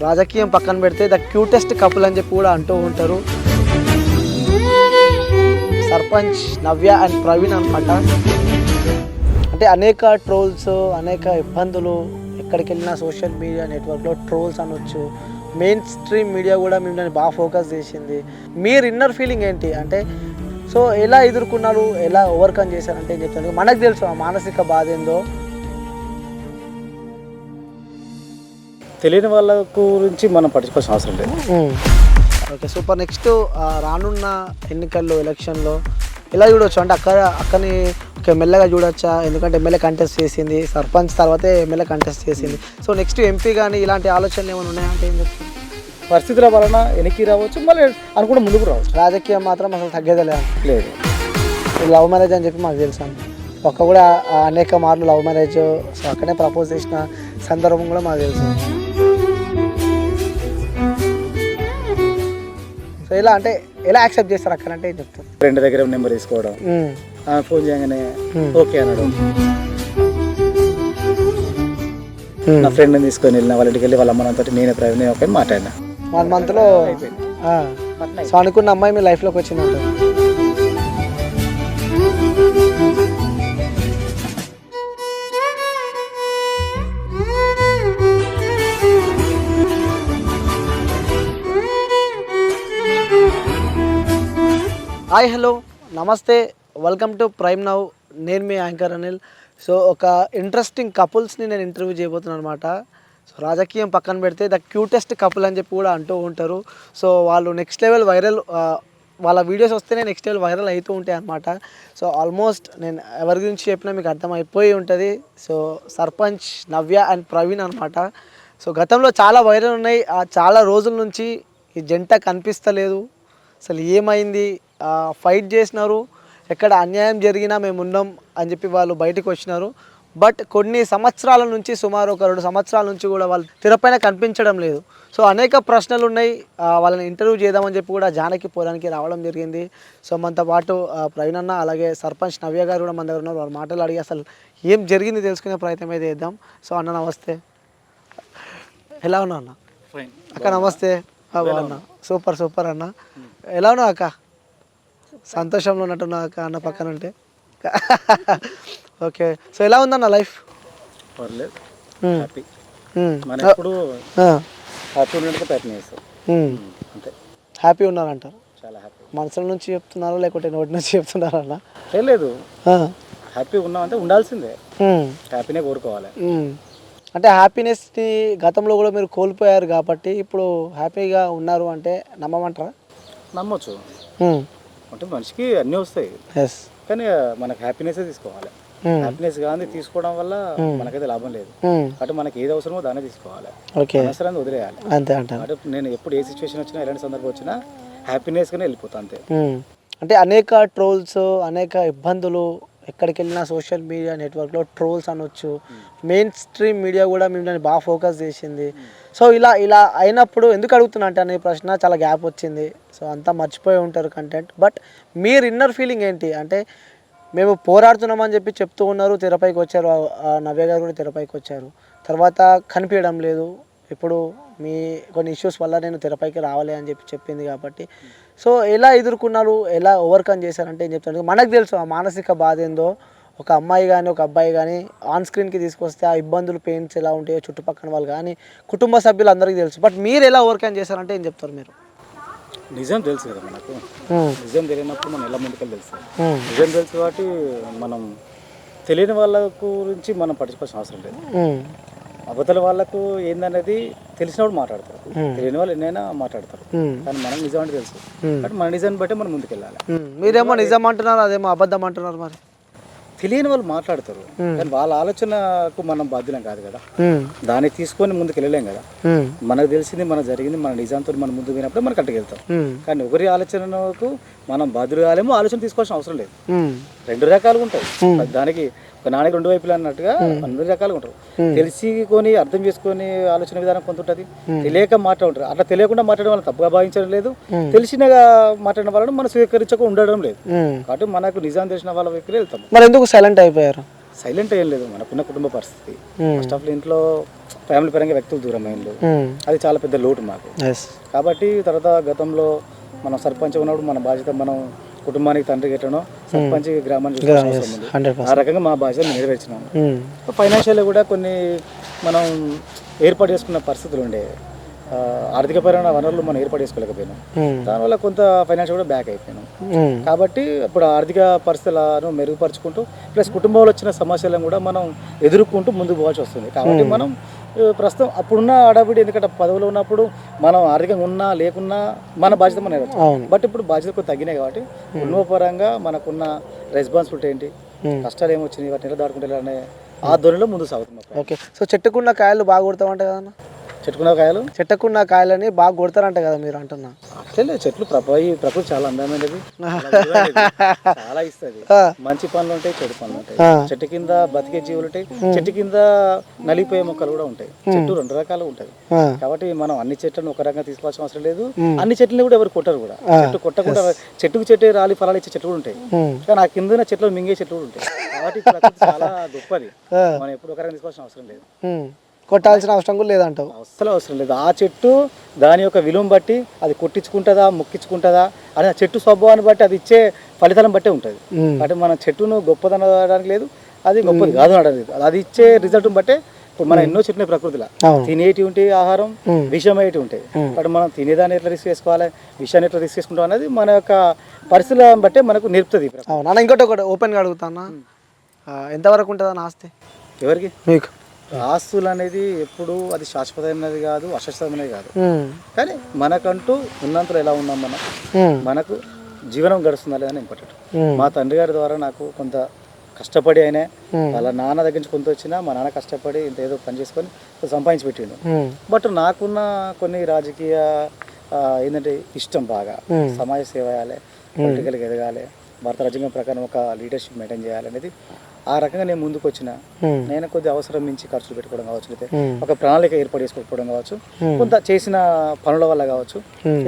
రాజకీయం పక్కన పెడితే ద క్యూటెస్ట్ కపుల్ అని చెప్పి కూడా అంటూ ఉంటారు. సర్పంచ్ నవ్య అండ్ ప్రవీణ్ అనమాట. అంటే అనేక ట్రోల్స్, అనేక ఇబ్బందులు, ఎక్కడికి వెళ్ళినా సోషల్ మీడియా నెట్వర్క్లో ట్రోల్స్ అనొచ్చు, మెయిన్ స్ట్రీమ్ మీడియా కూడా మిమ్మల్ని బాగా ఫోకస్ చేసింది. మీరు ఇన్నర్ ఫీలింగ్ ఏంటి అంటే సో ఎలా ఎదుర్కొన్నారు, ఎలా ఓవర్కమ్ చేశారంటే ఏం చెప్తాను. మనకు తెలుసు ఆ మానసిక బాధ ఏందో. తెలియని వాళ్ళ గురించి మనం పట్టించుకోవాల్సిన అవసరం లేదు. Okay super. నెక్స్ట్ రానున్న ఎన్నికల్లో ఎలక్షన్లో ఎలా చూడవచ్చు అంటే అక్కని మెల్లగా చూడొచ్చా? ఎందుకంటే ఎమ్మెల్యే కంటెస్ట్ చేసింది, సర్పంచ్ తర్వాతే ఎమ్మెల్యే కంటెస్ట్ చేసింది. సో నెక్స్ట్ ఎంపీ కానీ ఇలాంటి ఆలోచనలు ఏమైనా ఉన్నాయంటే ఏం చెప్తారు? పరిస్థితుల వలన వెనక్కి రావచ్చు, మళ్ళీ అనుకుంటే ముందుకు రావచ్చు. రాజకీయం మాత్రం అసలు తగ్గేదే లేదు. లవ్ మ్యారేజ్ అని చెప్పి మాకు తెలుసు. ఒక్క కూడా అనేక మార్లు లవ్ మ్యారేజ్, సో అక్కడే ప్రపోజ్ చేసిన సందర్భం కూడా మాకు తెలుసు. సో ఎలా అంటే ఎలా యాక్సెప్ట్ చేస్తారు అక్కడ అంటే ఏం చెప్తారు? ఫ్రెండ్ దగ్గర నెంబర్ తీసుకోవడం, ఫోన్ చేయగానే ఓకే అనడం. నా ఫ్రెండ్ని తీసుకొని వెళ్ళిన వాళ్ళ ఇంటికి వెళ్ళి వాళ్ళ అమ్మనంతో నేనే ప్రవీణ్ ఓకే మాట్లాడినా. 1 monthలో సో అనుకున్న అమ్మాయి మీ లైఫ్లోకి వచ్చిందంటారు. హాయ్ హలో నమస్తే, వెల్కమ్ టు ప్రైమ్ నౌ. నేను మీ యాంకర్ అనిల్. సో ఒక ఇంట్రెస్టింగ్ కపుల్స్ని నేను ఇంటర్వ్యూ చేయబోతున్నాను అనమాట. సో రాజకీయం పక్కన పెడితే ద క్యూటెస్ట్ కపుల్ అని చెప్పి కూడా అంటూ ఉంటారు. సో వాళ్ళు నెక్స్ట్ లెవెల్ వైరల్, వాళ్ళ వీడియోస్ వస్తేనే నెక్స్ట్ లెవెల్ వైరల్ అవుతూ ఉంటాయి అన్నమాట. సో ఆల్మోస్ట్ నేను ఎవరి గురించి చెప్పినా మీకు అర్థమైపోయి ఉంటుంది. So sarpanch Navya and Praveen అనమాట. సో గతంలో చాలా వైరల్ ఉన్నాయి. చాలా రోజుల నుంచి ఈ జంట కనిపిస్తలేదు. అసలు ఏమైంది, ఫైట్ చేసినారు, ఎక్కడ అన్యాయం జరిగినా మేము ఉన్నాం అని చెప్పి వాళ్ళు బయటకు వచ్చినారు. బట్ కొన్ని సంవత్సరాల నుంచి, సుమారు ఒక 2 సంవత్సరాల నుంచి కూడా వాళ్ళు తెరపైన కనిపించడం లేదు. సో అనేక ప్రశ్నలు ఉన్నాయి. వాళ్ళని ఇంటర్వ్యూ చేద్దామని చెప్పి కూడా జానకి పోరానికి రావడం జరిగింది. సో మనతో పాటు ప్రవీణ్ అన్న అలాగే సర్పంచ్ నవ్య గారు కూడా మన దగ్గర ఉన్నారు. వాళ్ళ మాటలు అడిగి అసలు ఏం జరిగింది తెలుసుకునే ప్రయత్నం అయితే చేద్దాం. సో అన్న నమస్తే, ఎలా ఉన్నావు అన్న? అక్క నమస్తే. అన్న సూపర్ సూపర్ అన్న, ఎలా ఉన్నావు అక్క? సంతోషంలో ఉన్నట్టున్నా అక్క అన్న పక్కన ఉంటే. ఓకే సో ఎలా ఉందన్న లైఫ్? పర్లేదు, హ్యాపీ. మనం ఎప్పుడు హ్యాపీ ఉండడానికి ప్రయత్నం చేస్తాం. అంతే, హ్యాపీ ఉన్నారంటారు. చాలా హ్యాపీ. మనసుల నుంచి చెప్తున్నారా లేకుంటే నోటి నుంచి చెప్తున్నారా అన్న? లేదు, హ్యాపీ ఉన్నామంటే ఉండాల్సిందే, హ్యాపీనే కోరుకోవాలి. అంటే హ్యాపీనెస్ని గతంలో కూడా మీరు కోల్పోయారు కాబట్టి ఇప్పుడు హ్యాపీగా ఉన్నారు అంటే నమ్మమంటారా? నమ్మొచ్చు. అంటే మనిషికి అన్నీ వస్తాయి, కానీ మనకు హ్యాపీనెస్ తీసుకోవాలి. హ్యాపీనెస్ కానీ తీసుకోవడం వల్ల మనకైతే లాభం లేదు. అంటే మనకి ఏది అవసరమో దాన్ని తీసుకోవాలి, అవసరాన్ని వదిలేయాలి. అంతే అంటే నేను ఎప్పుడు ఏ సిచ్యువేషన్ వచ్చినా, ఎలాంటి సందర్భం వచ్చినా హ్యాపీనెస్ గానే వెళ్ళిపోతా అంతే. అంటే అనేక ట్రోల్స్, అనేక ఇబ్బందులు, ఎక్కడికి వెళ్ళినా సోషల్ మీడియా నెట్వర్క్లో ట్రోల్స్ అనొచ్చు, మెయిన్ స్ట్రీమ్ మీడియా కూడా మిమ్మల్ని బాగా ఫోకస్ చేసింది. సో ఇలా అయినప్పుడు ఎందుకు అడుగుతున్నా అంటే అనే ప్రశ్న చాలా గ్యాప్ వచ్చింది. సో అంతా మర్చిపోయి ఉంటారు కంటెంట్. బట్ మీరు ఇన్నర్ ఫీలింగ్ ఏంటి అంటే మేము పోరాడుతున్నామని చెప్పి చెప్తూ ఉన్నారు, తెరపైకి వచ్చారు, నవ్య గారు కూడా తెరపైకి వచ్చారు, తర్వాత కనిపించడం లేదు. ఇప్పుడు మీ కొన్ని ఇష్యూస్ వల్ల నేను తెరపైకి రావాలి అని చెప్పి చెప్పింది కాబట్టి సో ఎలా ఎదుర్కొన్నారు, ఎలా ఓవర్కమ్ చేశారంటే ఏం చెప్తాను. మనకు తెలుసు ఆ మానసిక బాధ ఏందో. ఒక అమ్మాయి కానీ ఒక అబ్బాయి కానీ ఆన్ స్క్రీన్కి తీసుకొస్తే ఆ ఇబ్బందులు, పెయిన్స్ ఎలా ఉంటాయో చుట్టుపక్కల వాళ్ళు కానీ కుటుంబ సభ్యులు అందరికీ తెలుసు. బట్ మీరు ఎలా ఓవర్కమ్ చేశారంటే ఏం చెప్తారు మీరు? నిజం తెలుసు కదా మనకు. నిజం తెలియనప్పుడు మనం ఎలా ముందుకెళ్ళి తెలుసు. నిజం తెలుసు కాబట్టి మనం తెలియని వాళ్ళ గురించి మనం పట్టించుకోవాల్సిన అవసరం లేదు. అవతల వాళ్ళకు ఏందనేది తెలిసినప్పుడు మాట్లాడతారు, తెలియని వాళ్ళు ఎన్నైనా మాట్లాడతారు. కానీ మనకు నిజం అంటే తెలుసు కాబట్టి మన నిజాన్ని బట్టి మనం ముందుకెళ్ళాలి. మీరేమో నిజం అంటున్నారు, అదేమో అబద్ధం అంటున్నారు. మరి తెలియని వాళ్ళు మాట్లాడతారు, కానీ వాళ్ళ ఆలోచనకు మనం బాధ్యులం కాదు కదా, దాన్ని తీసుకొని ముందుకు వెళ్ళలేం కదా. మనకు తెలిసింది, మనకు జరిగింది, మన నిజాంతో మనం ముందుకు పోయినప్పుడు మనం కట్టుకెళ్తాం. కానీ ఒకరి ఆలోచనకు మనం బాధ్యులు కాలేమో, ఆలోచన తీసుకోవాల్సిన అవసరం లేదు. 2 రకాలుగా ఉంటాయి దానికి. ఒక నాణ్యత 2 వైపులు అన్నట్టుగా అన్ని రకాలుగా ఉంటారు. తెలిసికొని అర్థం చేసుకొని ఆలోచన విధానం కొంత ఉంటుంది, తెలియక మాట్లాడుంటారు. అట్లా తెలియకుండా మాట్లాడడం వల్ల తప్పుగా భావించడం లేదు, తెలిసినగా మాట్లాడిన వాళ్ళని మనం స్వీకరించక ఉండడం లేదు. కాబట్టి మనకు నిజాం తెలిసిన వాళ్ళ వైపు వెళ్తాం. మరి ఎందుకు సైలెంట్ అయిపోయారు? సైలెంట్ ఏం లేదు, మనకున్న కుటుంబ పరిస్థితి. ఫస్ట్ ఆఫ్ ఆల్ ఇంట్లో ఫ్యామిలీ పరంగా వ్యక్తులు దూరం అయింది, అది చాలా పెద్ద లోటు మాకు. కాబట్టి తర్వాత గతంలో మనం సర్పంచ్ ఉన్నప్పుడు మన బాధ్యత మనం కుటుంబానికి తండ్రి గెట్టడం, సర్పంచ్ గ్రామాన్ని చూసుకోవాల్సి, ఆ రకంగా మా బాధ్యత నెరవేర్చినాము. ఫైనాన్షియల్గా కూడా కొన్ని మనం ఏర్పాటు చేసుకున్న పరిస్థితులు ఉండే, ఆర్థికపరమైన వనరులు మనం ఏర్పాటు చేసుకోలేకపోయినాం. దానివల్ల కొంత ఫైనాన్షియల్ కూడా బ్యాక్ అయిపోయినాం. కాబట్టి ఇప్పుడు ఆర్థిక పరిస్థితులను మెరుగుపరుచుకుంటూ ప్లస్ కుటుంబంలో వచ్చిన సమస్యలను కూడా మనం ఎదుర్కొంటూ ముందుకు పోవాల్సి వస్తుంది. కాబట్టి మనం ప్రస్తుతం అప్పుడున్న ఆడబిడ్డ, ఎందుకంటే పదవిలో ఉన్నప్పుడు మనం ఆర్థికంగా ఉన్నా లేకున్నా మన బాధ్యత మనం నెరవేర్చాలి. బట్ ఇప్పుడు బాధ్యత కొంచెం తగ్గినాయి కాబట్టి కుటుంబపరంగా మనకున్న రెస్పాన్సిబిలిటీ ఏంటి, కష్టాలు ఏమొచ్చినాయి, వాటిని ఎలా దాటుకుంటే అనే ఆ ధోరణిలో ముందుకు సాగుతున్నాం. ఓకే, సో చెట్టుకున్న కాయలు బాగా కొడతామంటే కదన్నా, చెట్టుకున్న కాయలని బాగా కొడతారంట కదా మీరు అంటున్నా? అట్లే చెట్లు ప్రకృతి చాలా అందమైనది, చాలా ఇస్తుంది. మంచి పనులు ఉంటాయి, చెడు పనులు ఉంటాయి. చెట్టు కింద బతికే జీవులు ఉంటాయి, చెట్టు కింద నలిగిపోయే మొక్కలు కూడా ఉంటాయి. చెట్టు రెండు రకాలు ఉంటాయి. కాబట్టి మనం అన్ని చెట్లను ఒక రకంగా తీసుకోవాల్సిన అవసరం లేదు. అన్ని చెట్లని కూడా ఎవరు కొట్టరు కూడా. చెట్టు కొట్టకుండా చెట్టుకు చెట్టు రాలి ఫలాలు ఇచ్చే చెట్లు కూడా ఉంటాయి, కానీ ఆ కింద చెట్లు మింగే చెట్లు కూడా ఉంటాయి. కాబట్టి ప్రకృతి చాలా గొప్పది, మనం ఎప్పుడు ఒక రకంగా తీసుకోవాల్సిన అవసరం లేదు, కొట్టాల్సిన అవసరం కూడా లేదంటావు? అస్సలు అవసరం లేదు. ఆ చెట్టు దాని యొక్క విలువను బట్టి అది కొట్టించుకుంటుందా మొక్కించుకుంటుందా అని ఆ చెట్టు స్వభావాన్ని బట్టి అది ఇచ్చే ఫలితాలను బట్టే ఉంటుంది. కాబట్టి మన చెట్టును గొప్పదనడానికి లేదు, అది గొప్పది కాదు అనడానికి లేదు, అది ఇచ్చే రిజల్ట్ని బట్టే. ఇప్పుడు మనం ఎన్నో చెట్లు ప్రకృతిలో తినేటి ఉంటాయి, ఆహారం విషమయ్యేటి ఉంటాయి. కాబట్టి మనం తినేదాన్ని ఎట్లా రిస్క్ చేసుకోవాలి, విషయాన్ని ఎట్లా రిస్క్ చేసుకుంటాం అనేది మన యొక్క పరిస్థితులను బట్టే మనకు నేర్పుతుంది. అవునా? ఇంకోటి ఓపెన్గా అడుగుతానా, ఎంతవరకు ఉంటుంది అని ఆస్తి ఎవరికి? మీకు. ఆస్తులు అనేది ఎప్పుడు అది శాశ్వతమైనది కాదు, అశాశ్వతమైనది కాదు. కానీ మనకంటూ ఉన్నంతలో ఎలా ఉన్నాం, మనకు జీవనం గడుస్తుందా లేదని ఇంపార్టెంట్. మా తండ్రి గారి ద్వారా నాకు కొంత కష్టపడి అయినా, వాళ్ళ నాన్న దగ్గర నుంచి కొంత వచ్చినా, మా నాన్న కష్టపడి ఇంత ఏదో పని చేసుకొని సంపాదించి పెట్టిండు. బట్ నాకున్న కొన్ని రాజకీయ ఏంటంటే ఇష్టం, బాగా సమాజ సేవ చేయాలి, పొలిటికల్గా ఎదగాలి, భారత రాజ్యాంగం ప్రకారం ఒక లీడర్షిప్ మెయింటైన్ చేయాలనేది, ఆ రకంగా నేను ముందుకు వచ్చిన. నేను కొద్ది అవసరం మించి ఖర్చులు పెట్టుకోవడం కావచ్చు, లేకపోతే ఒక ప్రణాళిక ఏర్పాటు చేసుకోకపోవడం కావచ్చు, కొంత చేసిన పనుల వల్ల కావచ్చు,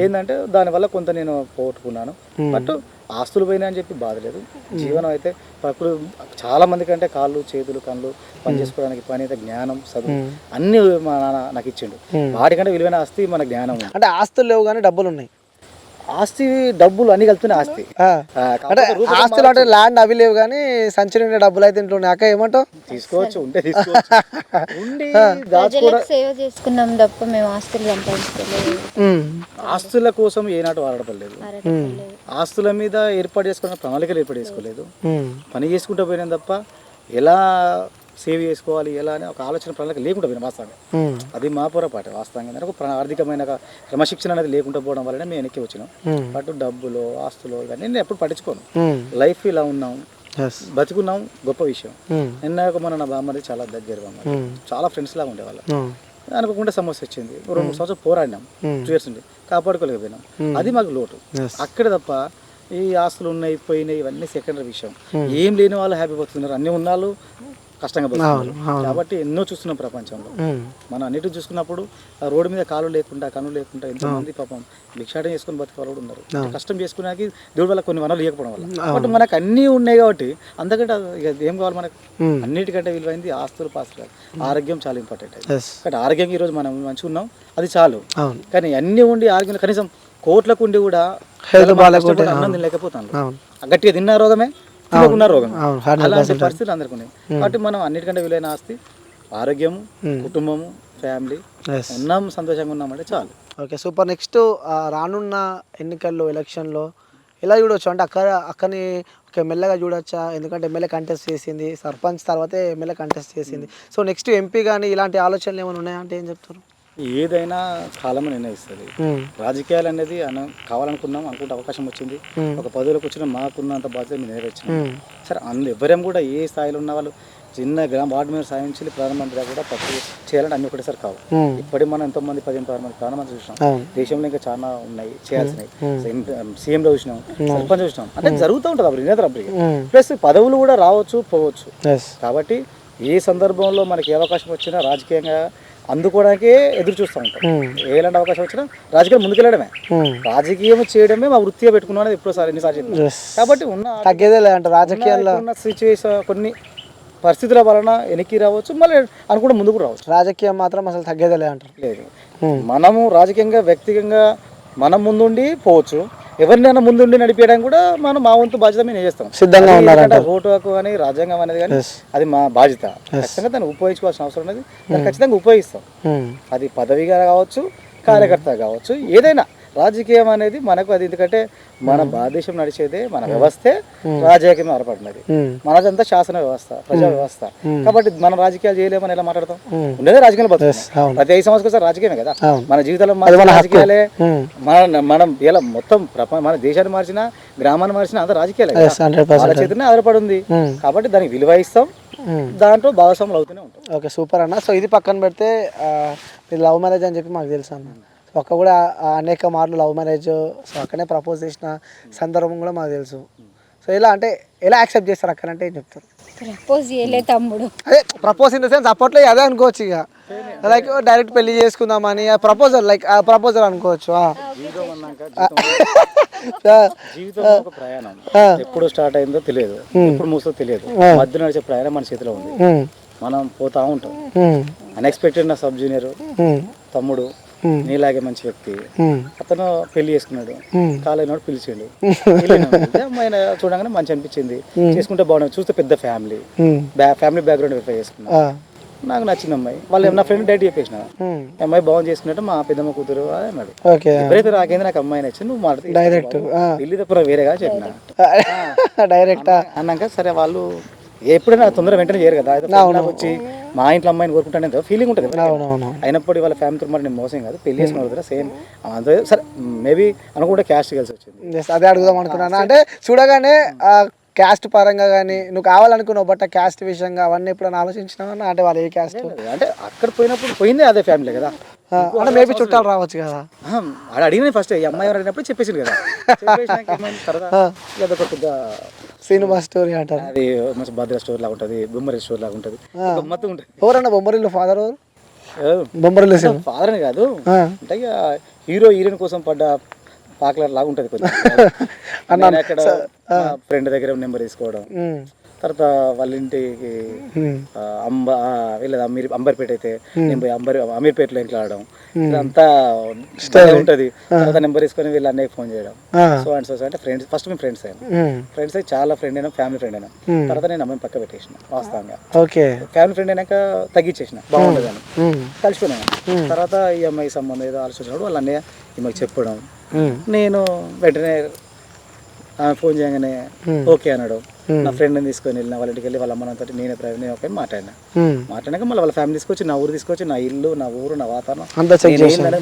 ఏంటంటే దానివల్ల కొంత నేను పోగొట్టుకున్నాను. బట్ ఆస్తులు పోయినా అని చెప్పి బాధ లేదు. జీవనం అయితే ఇప్పుడు చాలా మంది కంటే కాళ్ళు చేతులు కళ్ళు పని చేసుకోవడానికి పని అయితే జ్ఞానం చదువు అన్ని మా నాన్న నాకు ఇచ్చిండు. వాటికంటే విలువైన ఆస్తి మన జ్ఞానం. అంటే ఆస్తులు లేవు కానీ డబ్బులు ఉన్నాయి. ఆస్తి డబ్బులు అన్ని కలుపుతున్నాయి ఆస్తి. అంటే ఆస్తులు అంటే ల్యాండ్ అవి లేవు కానీ సంచి నిండా డబ్బులు అయితే ఇంట్లో అక్క ఏమంటావు? తీసుకోవచ్చు, ఉంటే తీసుకోవచ్చు, ఉండి దాచుకోవడం. సేవ చేసుకున్నాం తప్ప మేము ఆస్తులు సంపాదించుకోలేదు. ఆస్తుల కోసం ఏనాటి వాడపడలేదు, ఆస్తుల మీద ఏర్పాటు చేసుకున్న ప్రణాళికలు ఏర్పాటు చేసుకోలేదు, పని చేసుకుంటూ పోయినాం తప్ప ఎలా సేవ్ చేసుకోవాలి ఎలా అని ఒక ఆలోచన ప్రణాళిక లేకుండా పోయినా వాస్తవంగా. అది మా పొరపాటు వాస్తవంగా. ఒక ఆర్థికమైన క్రమశిక్షణ అనేది లేకుండా పోవడం వల్లనే మేము వెనక్కి వచ్చినాం. బట్ డబ్బులు ఆస్తులు ఇవన్నీ నేను ఎప్పుడు పట్టించుకోను. లైఫ్ ఇలా ఉన్నాం, బతుకున్నాం, గొప్ప విషయం. నిన్న మన నా బామ్మది చాలా దగ్గర బామ్మ, చాలా ఫ్రెండ్స్ లాగా ఉండేవాళ్ళం. అనుకోకుండా సమస్య వచ్చింది, 2-3 సంవత్సరాలు పోరాడినాం, 2 years నుండి కాపాడుకోలేకపోయినాం. అది మాకు లోటు అక్కడ తప్ప. ఈ ఆస్తులు ఉన్నాయి పోయినాయి ఇవన్నీ సెకండరీ విషయం. ఏం లేని వాళ్ళు హ్యాపీ పోతున్నారు, అన్ని ఉన్నాళ్ళు కష్టంగా పోతున్నారు. కాబట్టి ఎన్నో చూస్తున్నాం ప్రపంచంలో. మనం అన్నిటి చూసుకున్నప్పుడు ఆ రోడ్డు మీద కాలు లేకుండా కన్ను లేకుండా ఎంతోమంది పాపం భిక్షాటం చేసుకుని బతికే వాళ్ళు కూడా ఉన్నారు. కష్టం చేసుకున్నాకి దేవుడి వల్ల కొన్ని వనరులు లేకపోవడం వల్ల. కాబట్టి మనకు అన్నీ ఉన్నాయి కాబట్టి అంతకంటే ఏం కావాలి మనకు? అన్నిటికంటే విలువైంది ఆస్తులు పాస్తులు. ఆరోగ్యం చాలా ఇంపార్టెంట్. కాబట్టి ఆరోగ్యంగా ఈరోజు మనం మంచిగా ఉన్నాం, అది చాలు. కానీ అన్నీ ఉండి ఆరోగ్యం కనీసం కోట్లకు ఉండి కూడా అన్నం తినలేకపోతాను. గట్టిగా తిన్న రోగమే, తినకున్న రోగం, అలాంటి పరిస్థితులు అందరికీ ఉన్నాయి. కాబట్టి మనం అన్నిటికంటే విలువైన ఆస్తి ఆరోగ్యము, కుటుంబము, ఫ్యామిలీ. ఉన్నాం, సంతోషంగా ఉన్నామంటే చాలు. Okay, super. నెక్స్ట్ రానున్న ఎన్నికల్లో ఎలక్షన్లో ఎలా చూడవచ్చు అంటే అక్కని ఒక ఎమ్మెల్యేగా చూడొచ్చా? ఎందుకంటే ఎమ్మెల్యే కంటెస్ట్ చేసింది, సర్పంచ్ తర్వాతే ఎమ్మెల్యే కంటెస్ట్ చేసింది. సో నెక్స్ట్ ఎంపీ కానీ ఇలాంటి ఆలోచనలు ఏమైనా ఉన్నాయా అంటే ఏం చెప్తారు? ఏదైనా కాలం నిర్ణయిస్తుంది. రాజకీయాలు అనేది కావాలనుకున్నాం, అనుకుంటే అవకాశం వచ్చింది, ఒక పదవిలోకి వచ్చిన మాకున్నంత బాధ్యత మేము నెరవేర్చినాం. సరే, ఎవరేం కూడా ఏ స్థాయిలో ఉన్న వాళ్ళు చిన్న వార్డు మీద సాయం చేసి ప్రధానమంత్రిగా కూడా పట్టు చేయాలని అన్ని ఒకటేసారి కావు. ఇప్పటి మనం ఎంతోమంది 15-16 మంది ప్రధానమంత్రి చూసినాం, దేశంలో ఇంకా చాలా ఉన్నాయి చేయాల్సినవి. సీఎంలో చూసినాం, సర్పంచ్ చూసినాం, అంటే జరుగుతూ ఉంటుంది అప్పుడు నిరంతరం అప్పటికి. ప్లస్ పదవులు కూడా రావచ్చు పోవచ్చు. కాబట్టి ఏ సందర్భంలో మనకి ఏ అవకాశం వచ్చినా రాజకీయంగా అందుకోవడానికే ఎదురు చూస్తూ ఉంటాం. ఎలాంటి అవకాశం వచ్చినా రాజకీయం ముందుకెళ్ళడమే, రాజకీయం చేయడమే మా వృత్తిగా పెట్టుకున్నాం అనేది ఎప్పుడోసారి ఎన్నిసార్లు చెప్పినా. కాబట్టి ఉన్న తగ్గేదే లేదంటే రాజకీయాల్లో ఉన్న సిచ్యువేషన్ కొన్ని పరిస్థితుల వలన వెనక్కి రావచ్చు, మళ్ళీ అనుకుంటే ముందుకు రావచ్చు. రాజకీయం మాత్రం అసలు తగ్గేదేలే అంటారు. లేదు, మనము రాజకీయంగా వ్యక్తిగతంగా మనం ముందుండి పోవచ్చు, ఎవరినైనా ముందుండి నడిపేయడానికి కూడా మనం మా వంతు బాధ్యత మేము చేస్తాం. సిద్ధంగా ఉన్నారంట. ఓటు హక్కు కానీ రాజ్యాంగం అనేది కానీ అది మా బాధ్యత. ఖచ్చితంగా దాన్ని ఉపయోగించుకోవాల్సిన అవసరం ఉన్నది, దాన్ని ఖచ్చితంగా ఉపయోగిస్తాం. అది పదవిగా కావచ్చు, కార్యకర్త కావచ్చు, ఏదైనా రాజకీయం అనేది మనకు అది. ఎందుకంటే మన భారతదేశం నడిచేదే మన వ్యవస్థే రాజకీయం ఏర్పడినది. మనదంతా శాసన వ్యవస్థ, ప్రజా వ్యవస్థ. కాబట్టి మనం రాజకీయాలు చేయలేమని ఎలా మాట్లాడతాం? ఉండేదే రాజకీయాలు బతుకుతాం. ప్రతి 5 సంవత్సరాలు రాజకీయమే కదా మన జీవితంలో. మన రాజకీయాలే మనం ఇలా మొత్తం మన దేశాన్ని మార్చినా, గ్రామాన్ని మార్చినా అంతా రాజకీయాలే వాళ్ళ చేతినే ఆధారపడి ఉంది. కాబట్టి దానికి విలువ ఇస్తాం, దాంట్లో భాగస్వాములు అవుతూనే ఉంటాం. ఓకే, సూపర్ అన్న. సో ఇది పక్కన పెడితే మీరు లవ్ మ్యారేజ్ అని చెప్పి మాకు తెలుసు అన్న. ఒక్క కూడా అనేక మార్లు లవ్ మ్యారేజ్, సో అక్కడనే ప్రపోజ్ చేసిన సందర్భం కూడా మాకు తెలుసు. సో ఇలా అంటే ఎలా యాక్సెప్ట్ చేస్తారు అక్కడ అంటే ఏం చెప్తారు? ప్రపోజ్ చేయలే తమ్ముడు. అదే ప్రపోజ్ ఇన్ ద సెన్స్ అప్పట్లో అదే అనుకోవచ్చు, ఇక లైక్ డైరెక్ట్ పెళ్లి చేసుకుందామని ప్రపోజల్, లైక్ ప్రపోజల్ అనుకోవచ్చు. జీవితం ఒక ప్రయాణం, ఎప్పుడు స్టార్ట్ అయిందో తెలియదు, ఎప్పుడు మూసో తెలియదు. మధ్య నడిచే ప్రయాణం మన చేతిలో ఉంది, మనం పోతా ఉంటాం. అన్ఎక్స్పెక్టెడ్ నా సబ్ జూనియర్ తమ్ముడు నీలాగే మంచి వ్యక్తి, అతను పెళ్లి చేసుకున్నాడు, కాలేనాడు పిలిచిండు, అమ్మాయి చూడగానే మంచి అనిపించింది, చేసుకుంటే బాగుంది. చూస్తే పెద్ద ఫ్యామిలీ బ్యాక్గ్రౌండ్ వెరిఫై చేసుకున్నా, నాకు నచ్చింది అమ్మాయి. వాళ్ళు నా ఫ్రెండ్ డైట్ చెప్పేసిన అమ్మాయి బాగుంది చేసుకున్నట్టు మా పెద్దమ్మ కూతురు అన్నాడు. ఎప్పుడైతే రాకేంది నాకు అమ్మాయి నచ్చింది, నువ్వు మాట డైరెక్ట్ పెళ్లి తప్ప వేరేగా చెప్పిన డైరెక్ట్ అన్నాక సరే వాళ్ళు ఎప్పుడైనా తొందర వెంటనే చేయరు కదా. వచ్చి మా ఇంట్లో అమ్మాయిని కోరుకుంటానే ఫీలింగ్ ఉంటుంది. అయినప్పుడు వాళ్ళ ఫ్యామిలీతో మరి నేను మోసం కాదు, పెళ్లి చేసుకున్న సేమ్ అంతే. సరే మేబీ అనుకుంటే క్యాస్ట్ కలిసి వచ్చింది. అదే అడుగుదాం అనుకున్నాను. అంటే చూడగానే క్యాస్ట్ పరంగా కానీ నువ్వు కావాలనుకున్నావు, బట్ ఆ క్యాస్ట్ విషయంగా అవన్నీ ఎప్పుడైనా ఆలోచించినావా? అంటే వాళ్ళు ఏ క్యాస్ట్ అంటే అక్కడ పోయినప్పుడు పోయిందే అదే ఫ్యామిలీ కదా, అంటే మేబీ చుట్టాలు రావచ్చు కదా. అది అడిగిన ఫస్ట్ ఈ అమ్మాయి అడిగినప్పుడు చెప్పేసింది కదా. అదొక పెద్ద సినిమా స్టోరీ అంటారు. అది మంచి భద్ర స్టోరీ లాగా ఉంటుంది, బొమ్మరి స్టోరీ లాగా ఉంటుంది, గమ్మత్తు ఉంటుంది. ఎవరన్నా బొమ్మరిల్లు ఫాదర్ బొమ్మరిల్లు ఫాదర్ అని కాదు, అంటే హీరో హీరోయిన్ కోసం పడ్డ పాకలర్ లాగా ఉంటుంది కొంచెం. అక్కడ ఫ్రెండ్ దగ్గర నెంబర్ తీసుకోవడం, తర్వాత వాళ్ళ ఇంటికి వీళ్ళది అంబర్పేట అయితే నేను పోయి అమీర్పేటలో ఇంట్లో ఆడడం, ఇదంతా ఉంటుంది. తర్వాత నెంబర్ తీసుకొని వీళ్ళ అన్నయ్య ఫోన్ చేయడం, సో అండ్ సో. అంటే ఫ్రెండ్స్ ఫస్ట్ మేము ఫ్రెండ్స్ అయినా, ఫ్రెండ్స్ అయితే చాలా ఫ్రెండ్ అయినా, ఫ్యామిలీ ఫ్రెండ్ అయినా. తర్వాత నేను అమ్మాయిని పక్క పెట్టేసిన వాస్తవంగా. ఫ్యామిలీ ఫ్రెండ్ అయినాక తగ్గించేసిన, బాగుండదని కలిసిపోయినా. తర్వాత ఈ అమ్మాయి సంబంధం ఏదో ఆలోచించినప్పుడు వాళ్ళ అన్నయ్య ఈమెకి చెప్పడం, నేను వెంటనే ఫోన్ చేయగానే ఓకే అన్నాడు. నా ఫ్రెండ్ని తీసుకొని వెళ్ళిన వాళ్ళ ఇంటికి వెళ్ళి వాళ్ళ అమ్మతో నేనే ప్రైవేట్ ఓకే మాట్లాడినాక మళ్ళీ వాళ్ళ ఫ్యామిలీ తీసుకొచ్చి నా ఊరు తీసుకొచ్చి నా ఇల్లు, నా ఊరు, నా వాతావరణం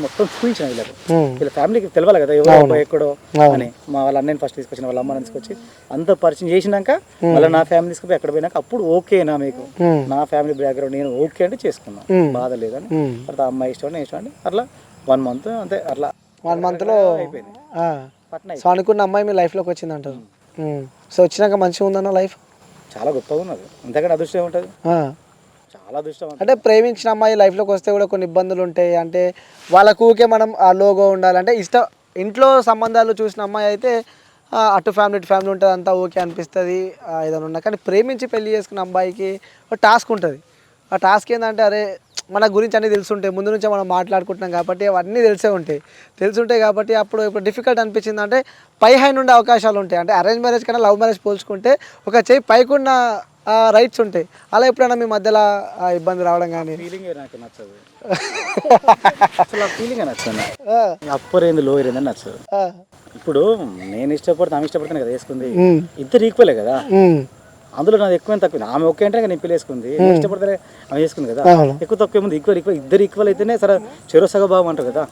మొత్తం చూపించిన వీళ్ళకి. వీళ్ళ ఫ్యామిలీకి తెలియాలి కదా ఎవరో ఎక్కడో అని. మా వాళ్ళ అన్నయ్యని ఫస్ట్ తీసుకొచ్చిన, వాళ్ళ అమ్మని తీసుకొచ్చి అంత పరిచయం చేసినాక మళ్ళీ నా ఫ్యామిలీ తీసుకుపోయి ఎక్కడ పోయినాక అప్పుడు ఓకేనా మీకు నా ఫ్యామిలీ బ్యాక్గ్రౌండ్ నేను ఓకే అంటే చేసుకున్నాను, బాధ లేదని. తర్వాత అమ్మాయి ఇష్టం ఇష్టం అండి. అట్లా 1 month అంతే, అట్లా 1 monthలో అయిపోయింది. సో అనుకున్న అమ్మాయి మీ లైఫ్లోకి వచ్చింది అంటారు. సో వచ్చినాక మంచిగా ఉందన్న లైఫ్? చాలా గొప్పగా ఉన్నది, అంతకంటే అదృష్టం ఉంటుంది, చాలా అదృష్టం. అంటే ప్రేమించిన అమ్మాయి లైఫ్లోకి వస్తే కూడా కొన్ని ఇబ్బందులు ఉంటాయి. అంటే వాళ్ళకు ఊకే మనం ఆ లోగో ఉండాలంటే ఇంట్లో సంబంధాలు చూసిన అమ్మాయి అయితే అటు ఫ్యామిలీ ఇటు ఫ్యామిలీ ఉంటుంది, అంతా ఓకే అనిపిస్తుంది ఏదైనా ఉన్నా. కానీ ప్రేమించి పెళ్లి చేసుకున్న అమ్మాయికి ఒక టాస్క్ ఉంటుంది. ఆ టాస్క్ ఏంటంటే అరే మన గురించి అన్నీ తెలుసుంటాయి, ముందు నుంచే మనం మాట్లాడుకుంటున్నాం కాబట్టి అవన్నీ తెలుసుంటాయి కాబట్టి అప్పుడు ఇప్పుడు డిఫికల్ట్ అనిపించింది. అంటే పై హై నుండి అవకాశాలు ఉంటాయి. అంటే అరేంజ్ మ్యారేజ్ కన్నా లవ్ మ్యారేజ్ పోల్చుకుంటే ఒక చెయ్యి పైకున్న రైట్స్ ఉంటాయి. అలా ఎప్పుడైనా మీ మధ్యలో ఇబ్బంది రావడం కానీ? ఫీలింగ్ నాకు నచ్చదు, అసలు ఆ ఫీలింగ్ నచ్చదు. అప్పర్ ఏంది లోయర్ ఏందని నచ్చదు. ఇప్పుడు నేను ఇష్టపడితే ఆమె ఇష్టపడితేనే కదా వేసుకుంది, ఇద్దరు ఈక్వలే కదా. అందులో నాది ఎక్కువ తక్కువ, ఆమె ఒకే అంటే నేను పెళ్లి వేసుకుంది, ఇష్టపడితే ఆమె చేసుకుంది కదా. ఎక్కువ తక్కువ ఏముంది, ఈక్వల్ ఇద్దరు ఈక్వల్ అయితేనే సరే చెరో సగ భావం అంటారు కదా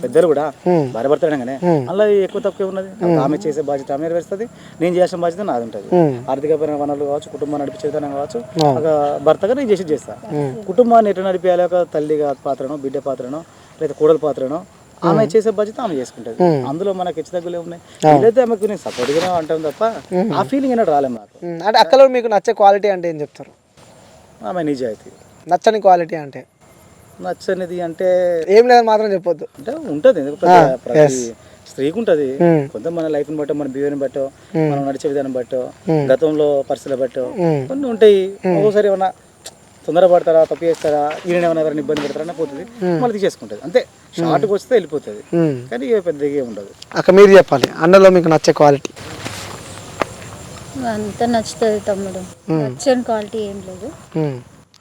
పెద్దలు కూడా, భార్య భర్త అనగానే. అలా ఎక్కువ తక్కువ ఉన్నది, ఆమె చేసే బాధ్యత ఆమె నెరవేరుస్తుంది, నేను చేసిన బాధ్యత నాది ఉంటుంది. ఆర్థికపరమైన వనరులు కావచ్చు, కుటుంబాన్ని నడిపించే విధానం కావచ్చు, ఒక భర్తగా నేను చేస్తా. కుటుంబాన్ని ఎట్లా నడిపేయాలి, ఒక తల్లిగా పాత్రనో, బిడ్డ పాత్రనో, లేదా కోడల పాత్రనో ఆమె చేసే బాధ్యత ఆమె చేసుకుంటుంది. అందులో మనకి హెచ్చు తగ్గులే ఉన్నాయి. వీళ్ళైతే ఆమెకు నేను సపోర్ట్గా అంటాం తప్ప ఆ ఫీలింగ్ అయినా రాలేదు నాకు. అంటే అక్కలో మీకు నచ్చే క్వాలిటీ అంటే ఏం చెప్తారు? ఆమె నిజాయితీ. నచ్చని క్వాలిటీ అంటే నచ్చనిది అంటే ఏం లేదని మాత్రం చెప్పొద్దు. అంటే ఉంటుంది ప్రతి స్త్రీకి ఉంటుంది. కొంత మన లైఫ్ని బట్టో, మన బిహేవియర్ని బట్టో, మనం నడిచే విధానం బట్టో, గతంలో పరిస్థితులు బట్టో కొన్ని ఉంటాయి. ఒక్కోసారి ఏమన్నా తొందరపడతారా, తప్పు చేస్తారా, ఈయన ఏమైనా ఎవరైనా ఇబ్బంది పెడతారా అని పోతుంది, మళ్ళీ తీసేసుకుంటుంది. అంతే, షార్ట్కి వస్తే వెళ్ళిపోతుంది. కానీ ఇక పెద్దగా ఉండదు. అక్క మీరు చెప్పాలి, అన్నలో మీకు నచ్చే క్వాలిటీ. అంతా నచ్చుతుంది తమ్ముడు, నచ్చని క్వాలిటీ ఏం లేదు.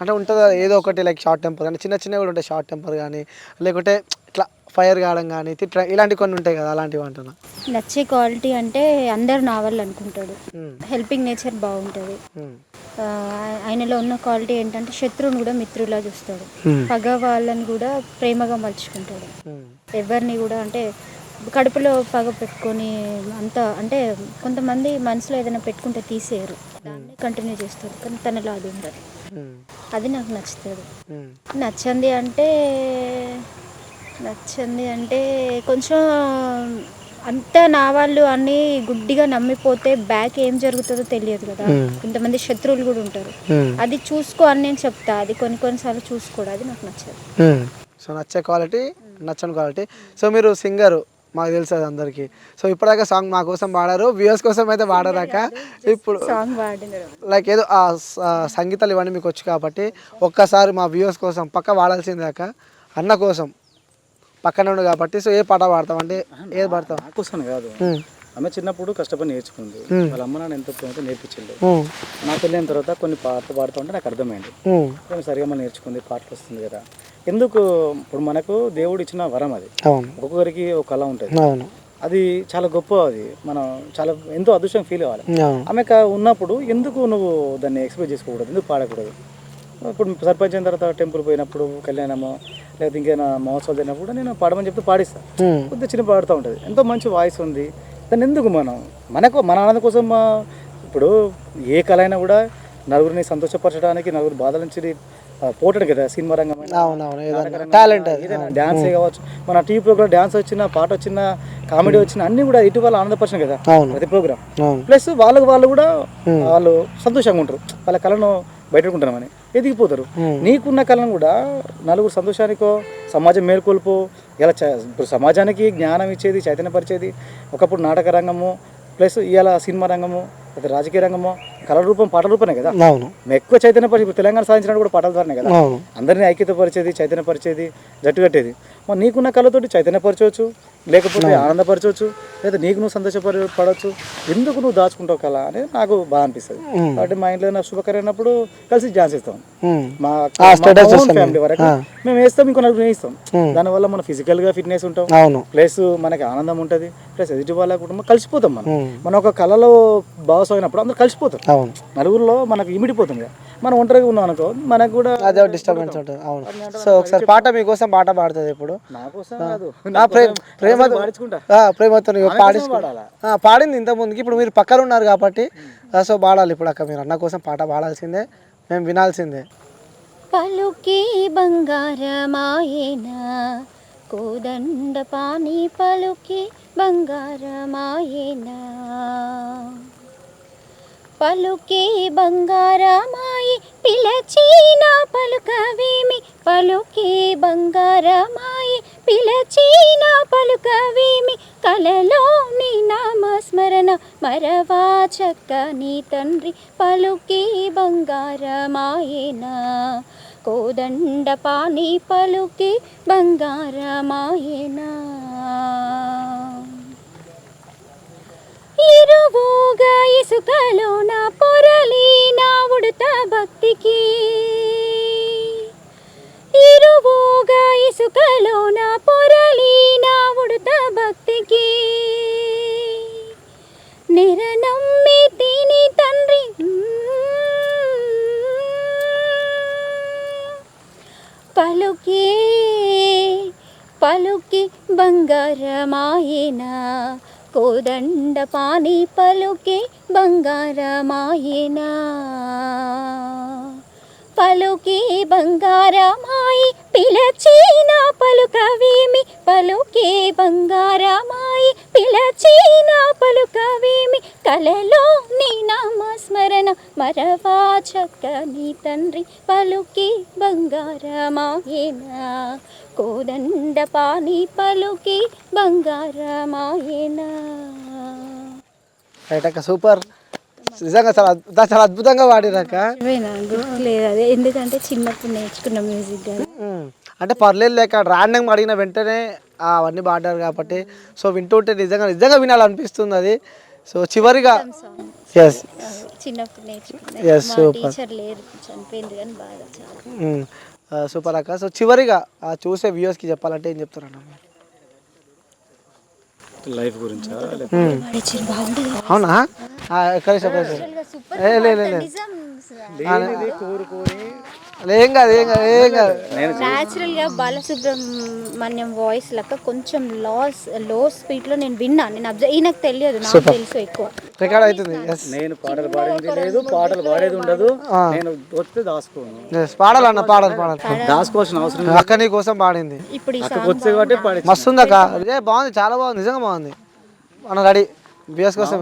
అంటే ఉంటుంది ఏదో ఒకటి, లైక్ షార్ట్ టెంపర్ కానీ, చిన్న చిన్నవి కూడా ఉంటాయి షార్ట్ టెంపర్ కానీ, లేకుంటే ఇట్లా ఫైర్ కావడం కానీ, ఇలాంటి కొన్ని ఉంటాయి కదా, అలాంటివి అంటున్నా. నచ్చే క్వాలిటీ అంటే అందరు నా వాళ్ళు అనుకుంటాడు, హెల్పింగ్ నేచర్ బాగుంటుంది. ఆయనలో ఉన్న క్వాలిటీ ఏంటంటే శత్రువుని కూడా మిత్రులా చూస్తాడు, పగ వాళ్ళని కూడా ప్రేమగా మలుచుకుంటాడు. ఎవరిని కూడా అంటే కడుపులో పగ పెట్టుకొని అంత అంటే కొంతమంది మనసులో ఏదైనా పెట్టుకుంటే తీసేయరు, దాన్ని కంటిన్యూ చేస్తారు. కానీ తనలో అది ఉండదు, అది నాకు నచ్చుతుంది. నచ్చింది అంటే కొంచెం అంతా నా వాళ్ళు అన్నీ గుడ్డిగా నమ్మిపోతే బ్యాక్ ఏం జరుగుతుందో తెలియదు కదా. కొంతమంది శత్రువులు కూడా ఉంటారు, అది చూసుకో అని నేను చెప్తా. అది కొన్నిసార్లు చూసుకోవడం, అది నాకు నచ్చదు. సో నచ్చే క్వాలిటీ, నచ్చని క్వాలిటీ. సో మీరు సింగరు, మాకు తెలుసు అది అందరికీ. సో ఇప్పటిదాకా సాంగ్ మా కోసం పాడారు, వ్యూవర్స్ కోసం అయితే పాడారాక. ఇప్పుడు సాంగ్ పాడినారు లైక్ ఏదో ఆ సంగీతాలు ఇవన్నీ మీకు వచ్చు కాబట్టి ఒక్కసారి మా వ్యూవర్స్ కోసం పక్క పాడాల్సిందే అక్క, అన్న కోసం పక్కన ఉండు కాబట్టి. సో ఏ పాట పాడతాం అంటే ఏది పాడతాం? నా కోసం కాదు, ఆమె చిన్నప్పుడు కష్టపడి నేర్చుకుంది, వాళ్ళ అమ్మ నాన్న ఎంతో ప్రేమతో నేర్పించింది. నాకు వెళ్ళిన తర్వాత కొన్ని పాటలు పాడుతూ ఉంటే నాకు అర్థమైంది, కొన్ని సరిగా మనం నేర్చుకుంది, పాటలు వస్తుంది కదా. ఎందుకు ఇప్పుడు మనకు దేవుడు ఇచ్చిన వరం అది, ఒక్కొక్కరికి ఒక కళ ఉంటుంది, అది చాలా గొప్ప, అది మనం చాలా ఎంతో అదృష్టంగా ఫీల్ అవ్వాలి. ఆమె ఉన్నప్పుడు ఎందుకు నువ్వు దాన్ని ఎక్స్ప్రెస్ చేసుకోకూడదు, ఎందుకు పాడకూడదు? ఇప్పుడు సర్పంచ్ అయిన తర్వాత టెంపుల్ పోయినప్పుడు, కళ్యాణమో లేకపోతే ఇంకేమైనా మహోత్సవాలు జరిగినప్పుడు నేను పాడమని చెప్తే పాడిస్తాను, కొద్దిగా చిన్న పాడుతూ ఉంటుంది. ఎంతో మంచి వాయిస్ ఉంది, దాన్ని ఎందుకు మనకు మన ఆనందం కోసం. ఇప్పుడు ఏ కళ అయినా కూడా నలుగురిని సంతోషపరచడానికి, నలుగురు బాధల నుంచి పోటాడు కదా. సినిమా రంగం, డాన్సే కావచ్చు, మన టీవీ ప్రోగ్రామ్ డాన్స్ వచ్చిన, పాట వచ్చిన, కామెడీ వచ్చిన, అన్ని కూడా ఇటీవల ఆనందపరచం కదా ప్రతి ప్రోగ్రామ్. ప్లస్ వాళ్ళు కూడా వాళ్ళు సంతోషంగా ఉంటారు, వాళ్ళ కళను బయటకుంటామని ఎదిగిపోతారు. నీకున్న కళను కూడా నలుగురు సంతోషానికో, సమాజం మేల్కొల్పో, ఇలా ఇప్పుడు సమాజానికి జ్ఞానం ఇచ్చేది, చైతన్యపరిచేది ఒకప్పుడు నాటక రంగము, ప్లస్ ఇవాళ సినిమా రంగము, లేదా రాజకీయ రంగము, కళ రూపం, పాటల రూపమే కదా. ఎక్కువ చైతన్యపరిచి, ఇప్పుడు తెలంగాణ సాధించినట్టు కూడా పాటల ద్వారానే కదా అందరినీ ఐక్యతపరిచేది, చైతన్యపరిచేది, జట్టు కట్టేది. మరి నీకున్న కళతోటి చైతన్యపరచవచ్చు, లేకపోతే ఆనందపరచవచ్చు, లేదా నీకు నువ్వు సంతోషపడవచ్చు. ఎందుకు నువ్వు దాచుకుంటావు కళ అని నాకు బాగా అనిపిస్తుంది. కాబట్టి మా ఇంట్లో ఏదైనా శుభకరమైనప్పుడు కలిసి డాన్స్ చేస్తాం, మా ఫ్యామిలీ వరకు మేము వేస్తాం, ఇంకో నలుగురు వేస్తాం. దానివల్ల మన ఫిజికల్ గా ఫిట్నెస్ ఉంటాం, ప్లస్ మనకి ఆనందం ఉంటుంది, ప్లస్ ఎదుటి వాళ్ళ కుటుంబం కలిసిపోతాం. మనం ఒక కళలో భాగస్వామైనప్పుడు అందరూ కలిసిపోతాం, నలుగురిలో మనకు ఇమిడిపోతాం కదా. మనం ఒంటరిగా ఉన్నాం అనుకో, మనకు కూడా అదే డిస్టర్బెన్స్ ఉంటుంది. అవును. సో ఒకసారి పాట మీకోసం పాట పాడుతుంది ఇప్పుడు, నా కోసం కాదు, నా ప్రేమతో పాడింది ఇంత ముందుకి. ఇప్పుడు మీరు పక్కన ఉన్నారు కాబట్టి సో పాడాలి ఇప్పుడు అక్క, మీరు అన్న కోసం పాట పాడాల్సిందే, మేము వినాల్సిందే. పలుకి బంగారమాయేనా కోదండ పాని, పలుకి బంగారమాయేనా, పలుకే బంగారమాయి పిలచిన పలుకవేమి, పలుకే బంగారమాయి పిలచిన పలుకవేమి, కలలోని నామస్మరణ మరవా చక్కని తండ్రి, పలుకే బంగారమాయేనా కోదండ పాని, పలుకే బంగారమాయేనా. ఇరువుగా ఇసుకలోన పొరలిన ఉడత భక్తికి, ఇరువుగా ఇసుకలోన పొరలిన ఉడత భక్తికి, నిరనమ్మి తిని తండ్రి పలుకి పలుకి బంగారమాయేనా కోదండ పాని, పలుకే బంగారమాయేనా, పలుకే బంగారమాయి పిలచిన పలుకవేమి, పలుకే బంగారమాయి పిలచిన పలుకవేమి కలలో నీ నామస్మరణ మరవా చక్కని తండ్రి పలుకి బంగారమాయేనా కోదండ పాని పలుకి బంగారమాయేనా. రైట్ అక్క, సూపర్. నిజంగా చాలా అద్భుతంగా పాడినాక. గుర్తులేదు అదే, ఎందుకంటే చిన్నప్పుడు నేర్చుకున్న మ్యూజిక్ కదా. అంటే పర్లేదు లేక ర్యాండంగా అడిగిన వెంటనే అవన్నీ పాడారు కాబట్టి సో వింటుంటే నిజంగా వినాలనిపిస్తుంది అది. సో చివరిగా ఎస్ చిన్నప్పుడు నేర్చుకున్న ఎస్ సూపర్ టీచర్ లేరు, చనిపోయింది కానీ బాగా చాలా సూపర్ అక్క. సో చివరిగా చూసే వ్యూవర్స్కి చెప్పాలంటే ఏం చెప్తారన్న? లైఫ్ గురించా? అవునా? ఏం కాదు న్యాచురల్ గా బాలసుబ్రహ్మణ్యం వాయిస్ లెక్క కొంచెం లో స్పీడ్ లో నేను విన్నా, నేను అబ్జర్వ్ ఈయనకు తెలియదు, నాకు తెలుసు ఎక్కువ రికార్డ్ అవుతుంది. నేను పాటలు పాడింది లేదు, పాటలు పాడేది ఉండదు, నేను వస్తే దాచుకోను. పాడాలన్న పాడాలి దాచుకోవాల్సిన అవసరం అక్క నీ కోసం పాడింది. ఇప్పుడు వచ్చే కాబట్టి పాడి మస్తుంది అక్క, బాగుంది, చాలా బాగుంది, నిజంగా బాగుంది. మన రెడీ బిఎస్ కోసం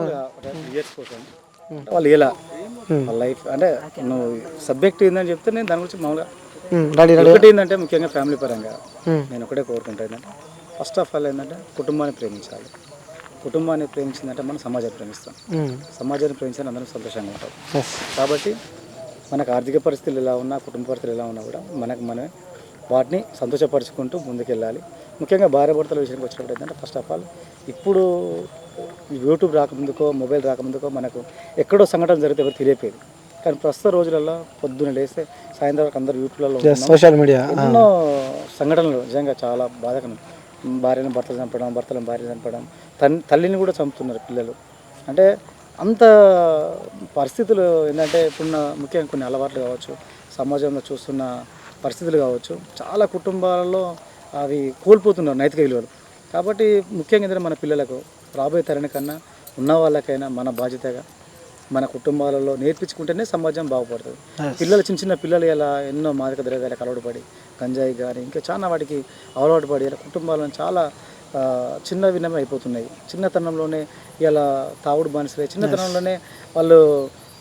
వాళ్ళు ఎలా లైఫ్ అంటే నువ్వు సబ్జెక్ట్ ఏందని చెప్తే నేను దాని గురించి మామూలుగా ఒకటి ఏంటంటే ముఖ్యంగా ఫ్యామిలీ పరంగా నేను ఒకటే కోరుకుంటా ఏంటంటే ఫస్ట్ ఆఫ్ ఆల్ ఏంటంటే కుటుంబాన్ని ప్రేమించాలి. కుటుంబాన్ని ప్రేమించిందంటే మనం సమాజాన్ని ప్రేమిస్తాం, సమాజాన్ని ప్రేమించాలని అందరం సంతోషంగా ఉంటాం. కాబట్టి మనకు ఆర్థిక పరిస్థితులు ఎలా ఉన్నా, కుటుంబ పరిస్థితులు ఎలా ఉన్నా కూడా మనమే వాటిని సంతోషపరుచుకుంటూ ముందుకెళ్ళాలి. ముఖ్యంగా భార్య భర్తల విషయానికి వచ్చినప్పుడు ఏంటంటే ఫస్ట్ ఆఫ్ ఆల్ ఇప్పుడు యూట్యూబ్ రాకముందుకో మొబైల్ రాకముందుకో మనకు ఎక్కడో సంఘటన జరిగితే ఎవరు తెలియపోయేది. కానీ ప్రస్తుత రోజులలో పొద్దున్న లేస్తే సాయంత్రం వరకు అందరూ యూట్యూబ్లలో సోషల్ మీడియా ఎన్నో సంఘటనలు నిజంగా చాలా బాధాకరం. భార్యను భర్తలు చంపడం, భర్తలను భార్య చంపడం, తల్లిని కూడా చంపుతున్నారు పిల్లలు. అంటే అంత పరిస్థితులు ఏంటంటే ఇప్పుడున్న ముఖ్యంగా కొన్ని అలవాట్లు కావచ్చు, సమాజంలో చూస్తున్న పరిస్థితులు కావచ్చు, చాలా కుటుంబాలలో అవి కోల్పోతున్నారు నైతిక విలువలు. కాబట్టి ముఖ్యంగా ఏంటంటే మన పిల్లలకు రాబోయే తరాని కన్నా ఉన్న వాళ్ళకైనా మన బాధ్యతగా మన కుటుంబాలలో నేర్పించుకుంటేనే సమాజం బాగుపడుతుంది. పిల్లలు చిన్న పిల్లలు ఇలా ఎన్నో మాదక ద్రవ్యాలకు అలవాటు పడి గంజాయి కానీ ఇంకా చాలా వాటికి అలవాటు పడి ఇలా కుటుంబాలను చాలా చిన్న వినమే అయిపోతున్నాయి. చిన్నతనంలోనే ఇలా తాగుడు బానిసలే, చిన్నతనంలోనే వాళ్ళు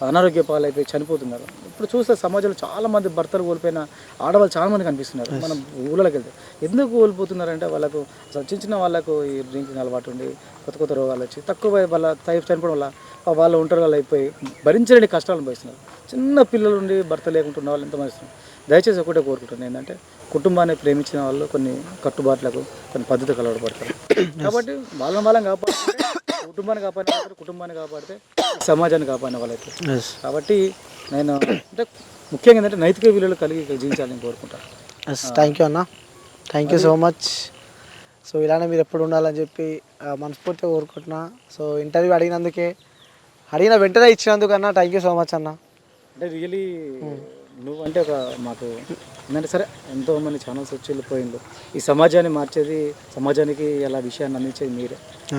అనారోగ్య పాలైపోయి చనిపోతున్నారు. ఇప్పుడు చూస్తే సమాజంలో చాలామంది భర్తలు కోల్పోయిన ఆడవాళ్ళు చాలామంది కనిపిస్తున్నారు. మనం ఊళ్ళకి వెళ్తే ఎందుకు కోల్పోతున్నారంటే వాళ్ళకు అసలు చిన్న వాళ్ళకు ఈ డ్రింకింగ్ అలవాటు ఉండి కొత్త రోగాలు వచ్చి తక్కువ వాళ్ళ టైప్ చనిపోవడం వల్ల వాళ్ళు ఒంటరి వాళ్ళు అయిపోయి భరించలేని కష్టాలను భరిస్తున్నారు. చిన్న పిల్లలు ఉండి భర్త లేకుంటున్న వాళ్ళు ఎంత భరిస్తున్నారు. దయచేసి ఒకటే కోరుకుంటున్నాను ఏంటంటే కుటుంబాన్ని ప్రేమించిన వాళ్ళు కొన్ని కట్టుబాట్లకు కొన్ని పద్ధతులు అలవాటు పడతారు. కాబట్టి వాళ్ళని కాపాడుతుంటే కుటుంబాన్ని కాపాడిన వాళ్ళు, కుటుంబాన్ని కాపాడితే సమాజాన్ని కాపాడిన వాళ్ళైతే. కాబట్టి నేను అంటే ముఖ్యంగా ఏంటంటే నైతిక విలువలు కలిగి జీవించాలని కోరుకుంటాను. థ్యాంక్ యూ అన్న, thank you so much. So ఇలానే మీరు ఎప్పుడు ఉండాలని చెప్పి మనస్ఫూర్తిగా కోరుకుంటున్నా. సో ఇంటర్వ్యూ అడిగిన వెంటనే ఇచ్చినందుకన్నా థ్యాంక్ యూ సో మచ్ అన్న. అంటే రియలీ నువ్వు అంటే ఒక మాకు ఏంటంటే సరే ఎంతోమంది ఛానల్స్ వచ్చి వెళ్ళిపోయిండు, ఈ సమాజాన్ని మార్చేది, సమాజానికి ఇలా విషయాన్ని అందించేది మీరే.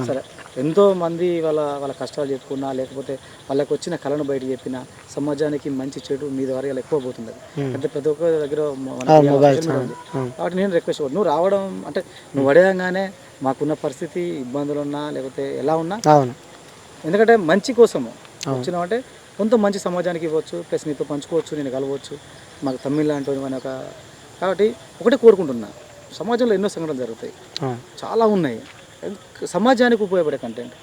సరే ఎంతోమంది వాళ్ళ కష్టాలు చెప్పుకున్నా లేకపోతే వాళ్ళకి వచ్చిన కళను బయట చెప్పినా సమాజానికి మంచి చెడు మీ ద్వారా ఎక్కువ పోతుంది. అంటే ప్రతి ఒక్క దగ్గర కాబట్టి నేను రిక్వెస్ట్ నువ్వు రావడం అంటే నువ్వు అడగంగానే మాకున్న పరిస్థితి ఇబ్బందులు ఉన్నా లేకపోతే ఎలా ఉన్నా, ఎందుకంటే మంచి కోసము వచ్చినామంటే కొంత మంచి సమాజానికి ఇవ్వచ్చు, ప్లస్ నీతో పంచుకోవచ్చు, నేను కలవచ్చు, మాకు తమిళ లాంటి మన ఒక. కాబట్టి ఒకటే కోరుకుంటున్నా, సమాజంలో ఎన్నో సంఘటనలు జరుగుతాయి, చాలా ఉన్నాయి, సమాజానికి ఉపయోగపడే కంటెంట్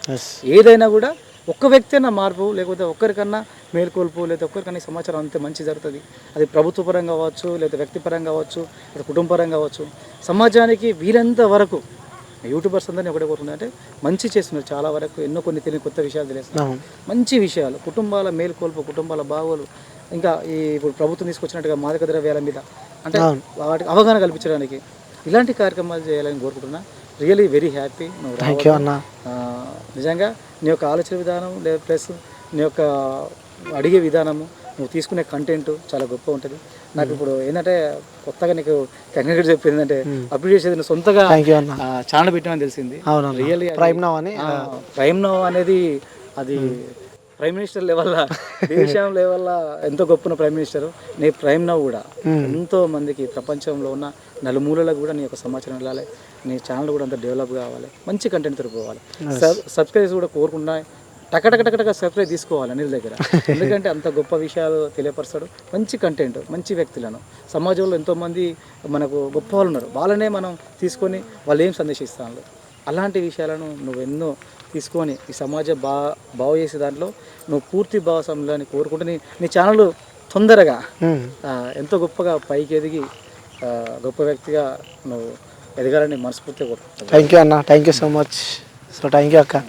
ఏదైనా కూడా ఒక్క వ్యక్తి అయినా మార్పు లేకపోతే ఒక్కరికన్నా మేల్కొల్పు లేదా ఒక్కరికన్నా సమాచారం అంతే మంచి జరుగుతుంది. అది ప్రభుత్వ పరంగా కావచ్చు, లేదా వ్యక్తిపరంగా కావచ్చు, లేదా కుటుంబపరంగా కావచ్చు. సమాజానికి వీలంత వరకు యూట్యూబర్స్ అందరినీ ఒకటే కోరుకుంటున్నా అంటే మంచి చేస్తున్నారు, చాలా వరకు ఎన్నో కొన్ని తెలియని కొత్త విషయాలు తెలుస్తున్నాయి, మంచి విషయాలు, కుటుంబాల మేల్కొల్పు, కుటుంబాల బాగోలు, ఇంకా ఇప్పుడు ప్రభుత్వం తీసుకొచ్చినట్టుగా మాదక ద్రవ్యాల మీద అంటే వాటికి అవగాహన కల్పించడానికి ఇలాంటి కార్యక్రమాలు చేయాలని కోరుకుంటున్నా. Really very happy. నిజంగా నీ యొక్క ఆలోచన విధానం లేదా ప్లస్ నీ యొక్క అడిగే విధానము, నువ్వు తీసుకునే కంటెంట్ చాలా గొప్ప ఉంటుంది. నాకు ఇప్పుడు ఏంటంటే కొత్తగా నీకు కంగ్రాచులేట్ చెప్పింది అంటే అప్డేట్ చేసేది నువ్వు సొంతగా ఛానల్ పెట్టామని తెలిసింది. రియల్లీ ప్రైమ్ నౌ అనేది అది ప్రైమ్ మినిస్టర్ లెవెల్లా దేశం లెవెల్లా ఎంతో గొప్ప ప్రైమ్ మినిస్టర్. నీ ప్రైమ్ నౌ కూడా ఎంతో మందికి ప్రపంచంలో ఉన్న నలుమూలలకు కూడా నీ యొక్క సమాచారం వెళ్ళాలి. నీ ఛానల్ కూడా అంత డెవలప్ కావాలి, మంచి కంటెంట్ తిరిగిపోవాలి. సబ్స్క్రైబర్స్ కూడా కోరుకున్నా టకటక సబ్స్క్రైబ్ తీసుకోవాలి అనిల్ దగ్గర. ఎందుకంటే అంత గొప్ప విషయాలు తెలియపరుస్తాడు, మంచి కంటెంట్, మంచి వ్యక్తులను. సమాజంలో ఎంతోమంది మనకు గొప్ప వాళ్ళు ఉన్నారు, వాళ్ళనే మనం తీసుకొని వాళ్ళు ఏం సందేశిస్తాను అలాంటి విషయాలను నువ్వు ఎన్నో తీసుకొని ఈ సమాజ బాగు చేసే దాంట్లో నువ్వు పూర్తి భాగస్వామ్యాన్ని కోరుకుంటూ నీ ఛానల్ తొందరగా ఎంతో గొప్పగా పైకి ఎదిగి గొప్ప వ్యక్తిగా నువ్వు ఎదగాలని మనస్ఫూర్తిగా కోరుకుంటున్నాను. థ్యాంక్ యూ అన్న, thank you so much. So thank you అక్క.